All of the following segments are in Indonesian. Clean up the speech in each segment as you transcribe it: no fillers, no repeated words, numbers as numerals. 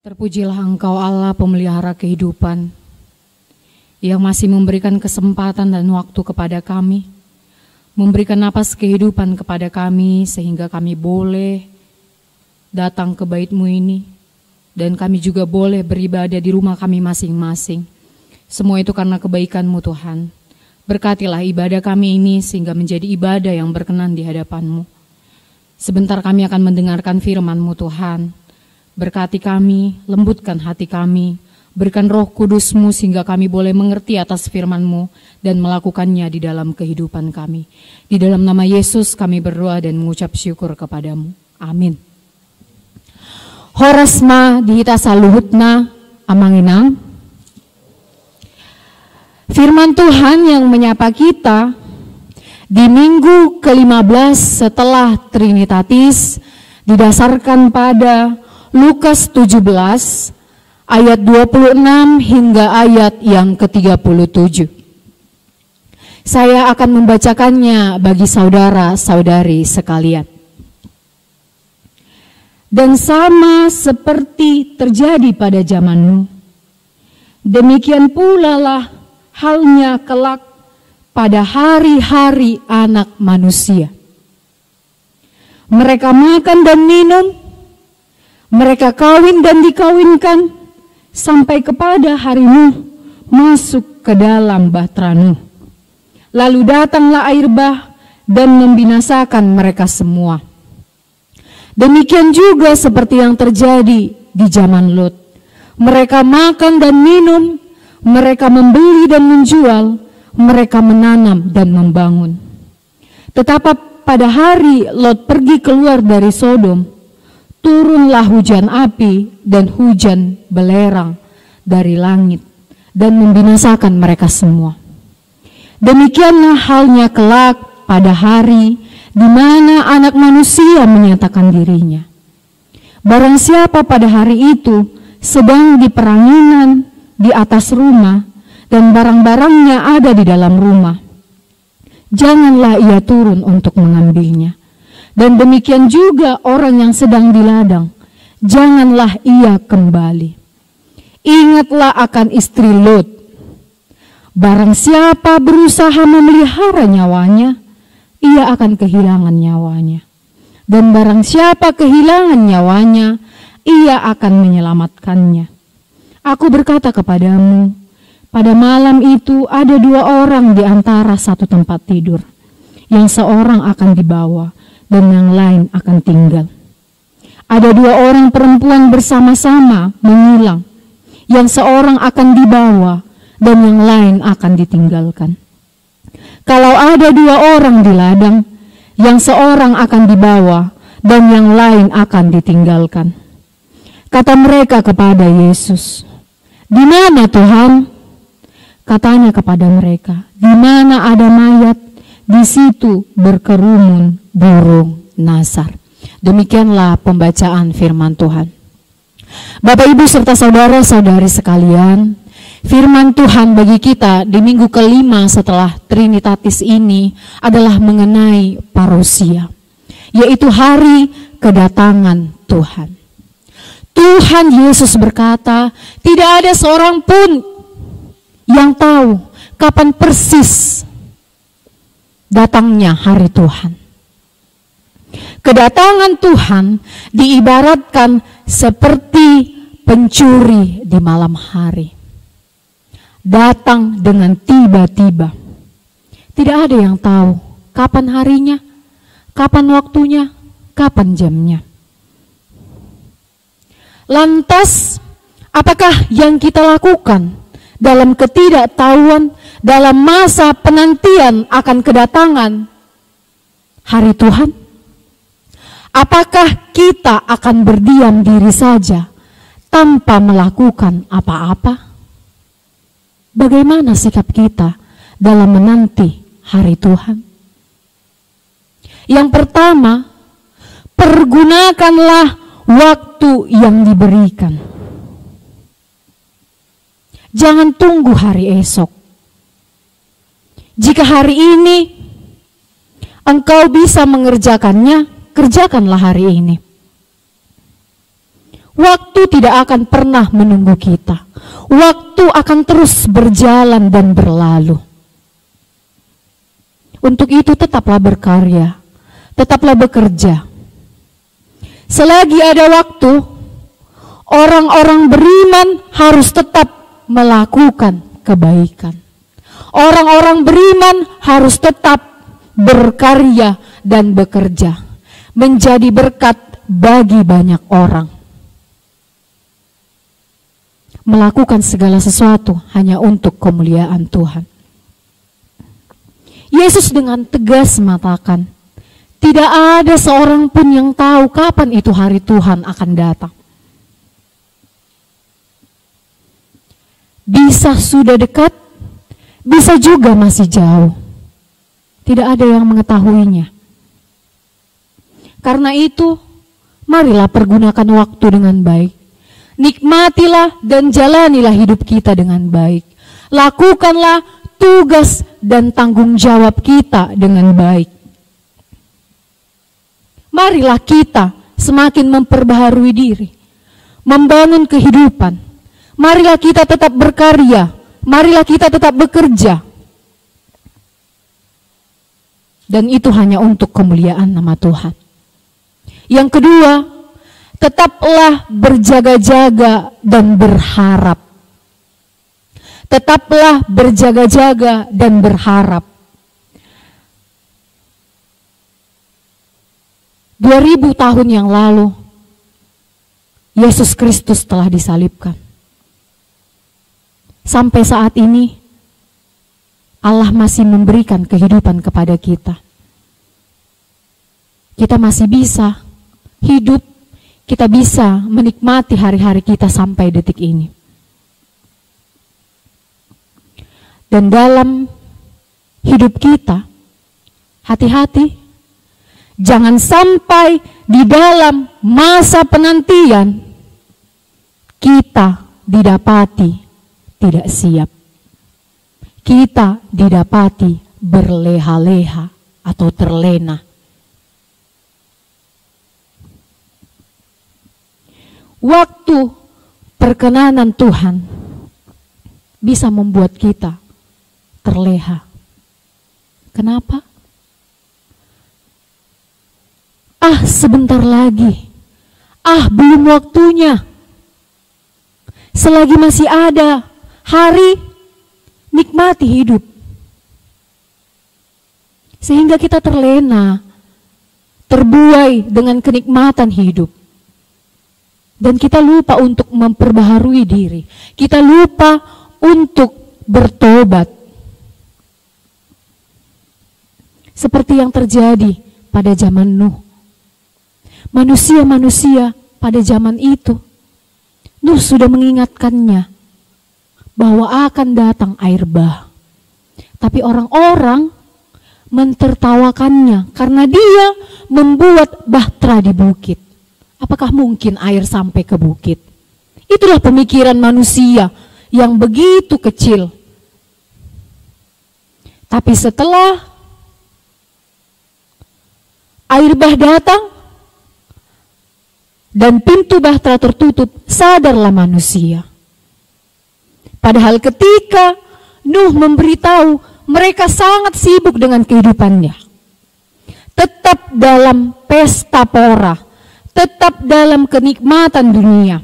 Terpujilah Engkau Allah pemelihara kehidupan, yang masih memberikan kesempatan dan waktu kepada kami, memberikan napas kehidupan kepada kami sehingga kami boleh datang ke bait-Mu ini, dan kami juga boleh beribadah di rumah kami masing-masing. Semua itu karena kebaikan-Mu Tuhan. Berkatilah ibadah kami ini sehingga menjadi ibadah yang berkenan di hadapan-Mu. Sebentar kami akan mendengarkan firman-Mu Tuhan. Berkati kami, lembutkan hati kami, berikan Roh Kudus-Mu sehingga kami boleh mengerti atas firman-Mu dan melakukannya di dalam kehidupan kami. Di dalam nama Yesus kami berdoa dan mengucap syukur kepada-Mu. Amin. Horasma dihita saluhutna amanginang. Firman Tuhan yang menyapa kita di minggu ke-15 setelah Trinitatis didasarkan pada Lukas 17 ayat 26 hingga ayat yang ke-37. Saya akan membacakannya bagi saudara-saudari sekalian. Dan sama seperti terjadi pada zamanmu, demikian pula lah halnya kelak pada hari-hari Anak Manusia. Mereka makan dan minum, mereka kawin dan dikawinkan, sampai kepada hari Nuh masuk ke dalam bahtera Nuh. Lalu datanglah air bah dan membinasakan mereka semua. Demikian juga seperti yang terjadi di zaman Lot. Mereka makan dan minum, mereka membeli dan menjual, mereka menanam dan membangun. Tetapi pada hari Lot pergi keluar dari Sodom, turunlah hujan api dan hujan belerang dari langit dan membinasakan mereka semua. Demikianlah halnya kelak pada hari di mana Anak Manusia menyatakan dirinya. Barang siapa pada hari itu sedang di peranginan di atas rumah dan barang-barangnya ada di dalam rumah, janganlah ia turun untuk mengambilnya. Dan demikian juga orang yang sedang di ladang, janganlah ia kembali. Ingatlah akan istri Lot. Barang siapa berusaha memelihara nyawanya, ia akan kehilangan nyawanya. Dan barang siapa kehilangan nyawanya, ia akan menyelamatkannya. Aku berkata kepadamu, pada malam itu ada dua orang di antara satu tempat tidur, yang seorang akan dibawa dan yang lain akan tinggal. Ada dua orang perempuan bersama-sama menyilang, yang seorang akan dibawa dan yang lain akan ditinggalkan. Kalau ada dua orang di ladang, yang seorang akan dibawa dan yang lain akan ditinggalkan. Kata mereka kepada Yesus, "Di mana Tuhan?" Katanya kepada mereka, "Di mana ada mayat, di situ berkerumun burung nasar." Demikianlah pembacaan firman Tuhan. Bapak, Ibu, serta saudara-saudari sekalian, firman Tuhan bagi kita di minggu ke-5 setelah Trinitatis ini adalah mengenai parousia, yaitu hari kedatangan Tuhan. Tuhan Yesus berkata, tidak ada seorang pun yang tahu kapan persis datangnya hari Tuhan. Kedatangan Tuhan diibaratkan seperti pencuri di malam hari. Datang dengan tiba-tiba. Tidak ada yang tahu kapan harinya, kapan waktunya, kapan jamnya. Lantas, apakah yang kita lakukan dalam ketidaktahuan, dalam masa penantian akan kedatangan hari Tuhan? Apakah kita akan berdiam diri saja tanpa melakukan apa-apa? Bagaimana sikap kita dalam menanti hari Tuhan? Yang pertama, pergunakanlah waktu yang diberikan. Jangan tunggu hari esok. Jika hari ini engkau bisa mengerjakannya, kerjakanlah hari ini. Waktu tidak akan pernah menunggu kita. Waktu akan terus berjalan dan berlalu. Untuk itu tetaplah berkarya, tetaplah bekerja. Selagi ada waktu, orang-orang beriman harus tetap melakukan kebaikan. Orang-orang beriman harus tetap berkarya dan bekerja, menjadi berkat bagi banyak orang. Melakukan segala sesuatu hanya untuk kemuliaan Tuhan. Yesus dengan tegas mengatakan, tidak ada seorang pun yang tahu kapan itu hari Tuhan akan datang. Bisa sudah dekat, bisa juga masih jauh. Tidak ada yang mengetahuinya. Karena itu, marilah pergunakan waktu dengan baik. Nikmatilah dan jalanilah hidup kita dengan baik. Lakukanlah tugas dan tanggung jawab kita dengan baik. Marilah kita semakin memperbaharui diri, membangun kehidupan. Marilah kita tetap berkarya, marilah kita tetap bekerja. Dan itu hanya untuk kemuliaan nama Tuhan. Yang kedua, tetaplah berjaga-jaga dan berharap. Tetaplah berjaga-jaga dan berharap. 2000 tahun yang lalu, Yesus Kristus telah disalibkan. Sampai saat ini, Allah masih memberikan kehidupan kepada kita. Kita masih bisa hidup, kita bisa menikmati hari-hari kita sampai detik ini. Dan dalam hidup kita, hati-hati, jangan sampai di dalam masa penantian kita didapati tidak siap. Kita didapati berleha-leha atau terlena. Waktu perkenanan Tuhan bisa membuat kita terleha. Kenapa? Sebentar lagi. Belum waktunya. Selagi masih ada hari, nikmati hidup. Sehingga kita terlena, terbuai dengan kenikmatan hidup. Dan kita lupa untuk memperbaharui diri. Kita lupa untuk bertobat. Seperti yang terjadi pada zaman Nuh. Manusia-manusia pada zaman itu, Nuh sudah mengingatkannya bahwa akan datang air bah. Tapi orang-orang mentertawakannya karena dia membuat bahtera di bukit. Apakah mungkin air sampai ke bukit? Itulah pemikiran manusia yang begitu kecil. Tapi setelah air bah datang dan pintu bahtera tertutup, sadarlah manusia. Padahal ketika Nuh memberitahu, mereka sangat sibuk dengan kehidupannya. Tetap dalam pesta pora, tetap dalam kenikmatan dunia.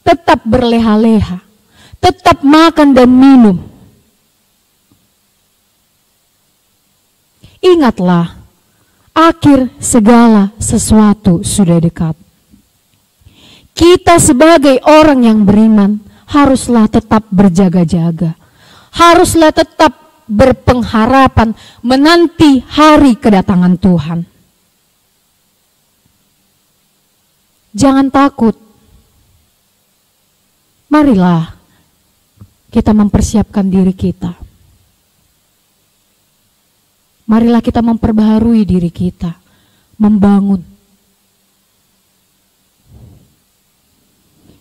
Tetap berleha-leha, tetap makan dan minum. Ingatlah, akhir segala sesuatu sudah dekat. Kita sebagai orang yang beriman haruslah tetap berjaga-jaga. Haruslah tetap berpengharapan menanti hari kedatangan Tuhan. Jangan takut. Marilah kita mempersiapkan diri kita. Marilah kita memperbaharui diri kita, membangun.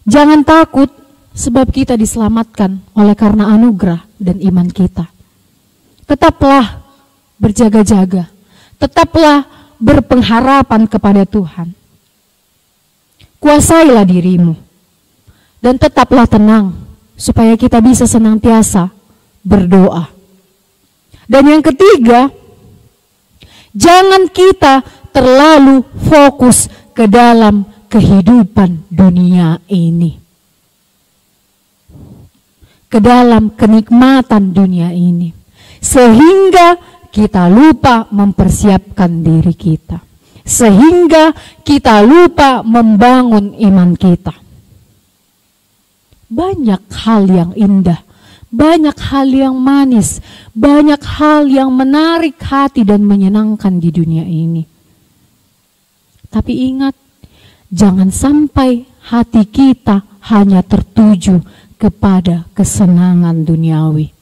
Jangan takut sebab kita diselamatkan oleh karena anugerah dan iman kita. Tetaplah berjaga-jaga, tetaplah berpengharapan kepada Tuhan. Kuasailah dirimu dan tetaplah tenang supaya kita bisa senantiasa berdoa. Dan yang ketiga, jangan kita terlalu fokus ke dalam kehidupan dunia ini, ke dalam kenikmatan dunia ini, sehingga kita lupa mempersiapkan diri kita, sehingga kita lupa membangun iman kita. Banyak hal yang indah, banyak hal yang manis, banyak hal yang menarik hati dan menyenangkan di dunia ini. Tapi ingat, jangan sampai hati kita hanya tertuju kepada kesenangan duniawi.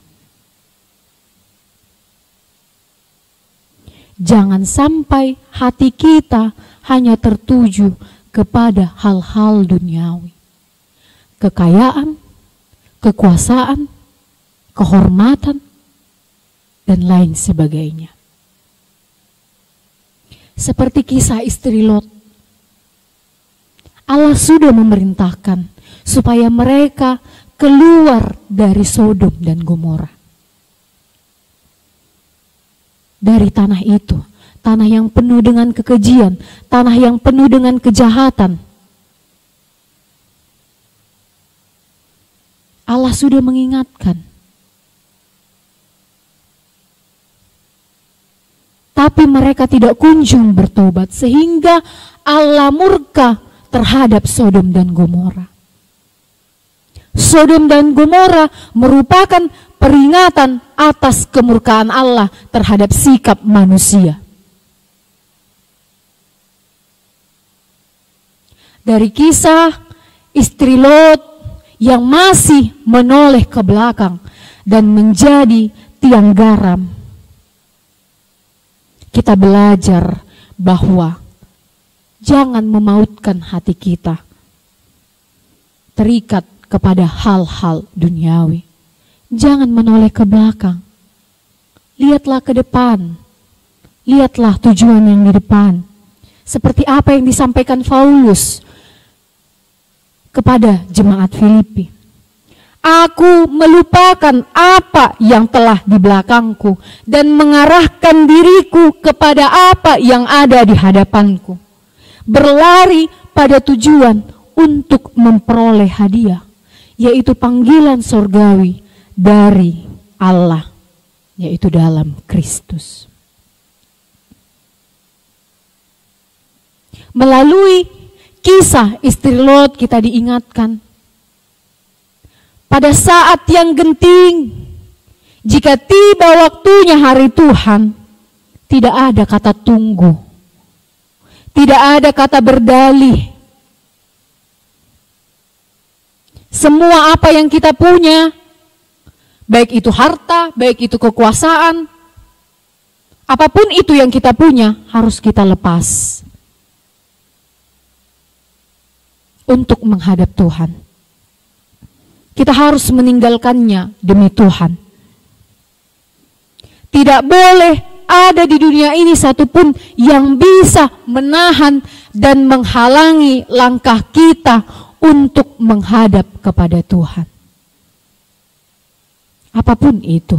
Jangan sampai hati kita hanya tertuju kepada hal-hal duniawi. Kekayaan, kekuasaan, kehormatan, dan lain sebagainya. Seperti kisah istri Lot, Allah sudah memerintahkan supaya mereka keluar dari Sodom dan Gomora. Dari tanah itu, tanah yang penuh dengan kekejian, tanah yang penuh dengan kejahatan. Allah sudah mengingatkan. Tapi mereka tidak kunjung bertobat sehingga Allah murka terhadap Sodom dan Gomora. Sodom dan Gomora merupakan peringatan atas kemurkaan Allah terhadap sikap manusia. Dari kisah istri Lot yang masih menoleh ke belakang dan menjadi tiang garam, kita belajar bahwa jangan memautkan hati kita terikat kepada hal-hal duniawi. Jangan menoleh ke belakang. Lihatlah ke depan. Lihatlah tujuan yang di depan. Seperti apa yang disampaikan Paulus kepada jemaat Filipi. Aku melupakan apa yang telah di belakangku dan mengarahkan diriku kepada apa yang ada di hadapanku. Berlari pada tujuan untuk memperoleh hadiah, yaitu panggilan sorgawi dari Allah, yaitu dalam Kristus. Melalui kisah istri Lot kita diingatkan, pada saat yang genting, jika tiba waktunya hari Tuhan, tidak ada kata tunggu, tidak ada kata berdalih. Semua apa yang kita punya, baik itu harta, baik itu kekuasaan, apapun itu yang kita punya, harus kita lepas untuk menghadap Tuhan. Kita harus meninggalkannya demi Tuhan. Tidak boleh ada di dunia ini satupun yang bisa menahan dan menghalangi langkah kita untuk menghadap kepada Tuhan. Apapun itu.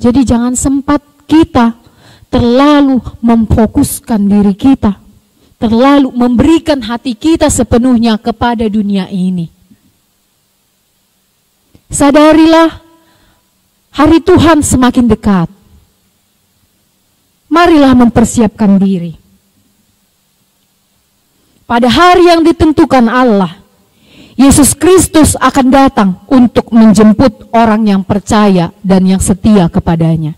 Jadi jangan sempat kita terlalu memfokuskan diri kita, terlalu memberikan hati kita sepenuhnya kepada dunia ini. Sadarilah, hari Tuhan semakin dekat. Marilah mempersiapkan diri. Pada hari yang ditentukan Allah, Yesus Kristus akan datang untuk menjemput orang yang percaya dan yang setia kepadanya.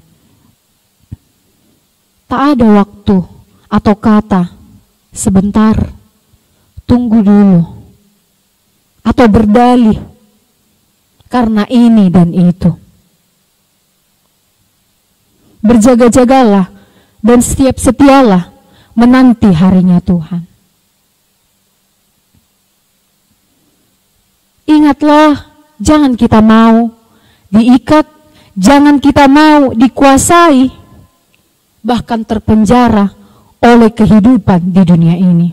Tak ada waktu atau kata sebentar, tunggu dulu, atau berdalih karena ini dan itu. Berjaga-jagalah dan setialah menanti harinya Tuhan. Ingatlah, jangan kita mau diikat, jangan kita mau dikuasai, bahkan terpenjara oleh kehidupan di dunia ini.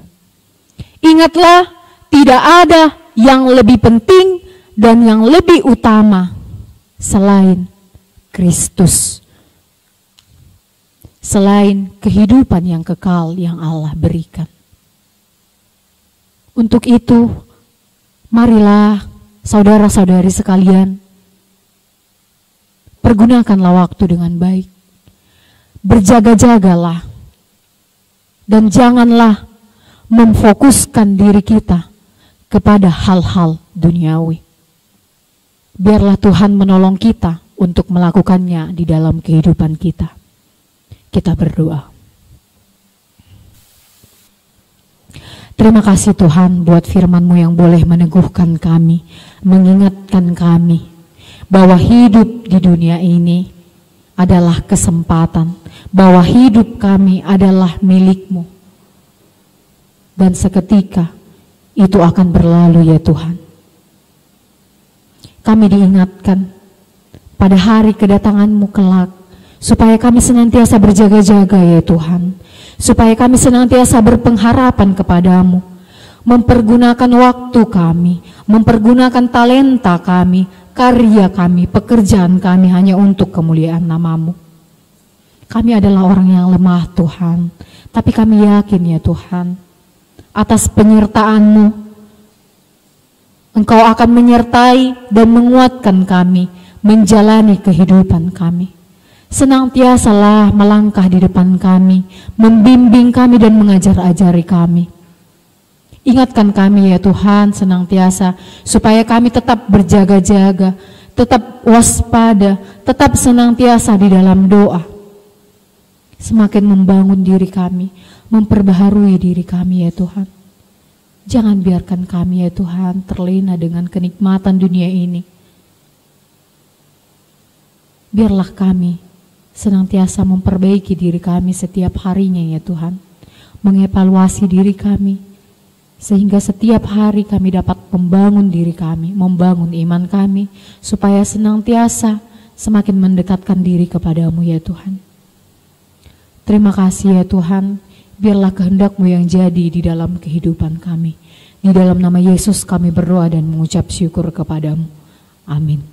Ingatlah, tidak ada yang lebih penting dan yang lebih utama selain Kristus. Selain kehidupan yang kekal yang Allah berikan. Untuk itu, marilah saudara-saudari sekalian, pergunakanlah waktu dengan baik. Berjaga-jagalah. Dan janganlah memfokuskan diri kita kepada hal-hal duniawi. Biarlah Tuhan menolong kita untuk melakukannya di dalam kehidupan kita. Kita berdoa. Terima kasih Tuhan buat firman-Mu yang boleh meneguhkan kami, mengingatkan kami bahwa hidup di dunia ini adalah kesempatan, bahwa hidup kami adalah milik-Mu. Dan seketika itu akan berlalu ya Tuhan. Kami diingatkan pada hari kedatangan-Mu kelak, supaya kami senantiasa berjaga-jaga ya Tuhan. Supaya kami senantiasa berpengharapan kepadamu. Mempergunakan waktu kami, mempergunakan talenta kami, karya kami, pekerjaan kami hanya untuk kemuliaan nama-Mu. Kami adalah orang yang lemah Tuhan. Tapi kami yakin ya Tuhan, atas penyertaan-Mu, Engkau akan menyertai dan menguatkan kami menjalani kehidupan kami. Senantiasalah melangkah di depan kami, membimbing kami dan mengajar-ajari kami. Ingatkan kami ya Tuhan senantiasa, supaya kami tetap berjaga-jaga, tetap waspada, tetap senantiasa di dalam doa. Semakin membangun diri kami, memperbaharui diri kami ya Tuhan. Jangan biarkan kami ya Tuhan terlena dengan kenikmatan dunia ini. Biarlah kami senantiasa memperbaiki diri kami setiap harinya ya Tuhan. Mengevaluasi diri kami, sehingga setiap hari kami dapat membangun diri kami, membangun iman kami, supaya senantiasa semakin mendekatkan diri kepadamu ya Tuhan. Terima kasih ya Tuhan, biarlah kehendak-Mu yang jadi di dalam kehidupan kami. Di dalam nama Yesus kami berdoa dan mengucap syukur kepadamu. Amin.